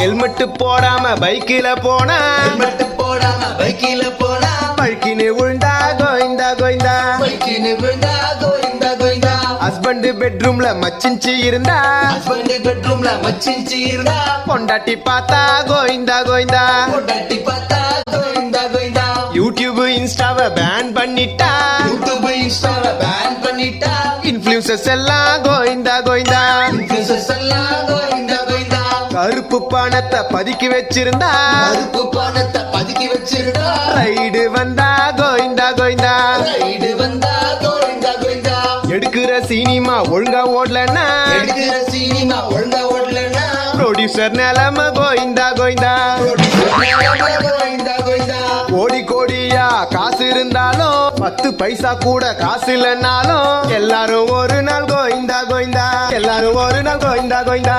Helmet போடாம பைக்கில போனா பழுக்கின்னு விழுந்தா கோயிந்தா கோயிந்தா. ஹஸ்பண்ட் பெட்ரூம்ல மச்சிஞ்சி இருந்தா பொண்டாட்டி பார்த்தா கோயிந்தா கோயிந்தா. யூடியூப் இன்ஸ்டாவை பேன் பண்ணிட்டா இன்ஃப்ளூயன்சர்ஸ் எல்லாம் கோயிந்தா கோயிந்தா. கருப்பு பணத்தை பதுக்கி வச்சிருந்தா ரைடு வந்தா கோயிந்தா கோயிந்தா. எடுக்கிற சினிமா ஒழுங்கா ஓடலன்னா ப்ரொடியூசர் நிலைமை கோயிந்தா கோயிந்தா. கோடி கோடியா காசு இருந்தாலும் 10 பைசா கூட காசு இல்லைன்னாலும் எல்லாரும் ஒரு நாள் கோயிந்தா கோயிந்தா. எல்லாரும் ஒரு நாள் கோயிந்தா கோயிந்தா.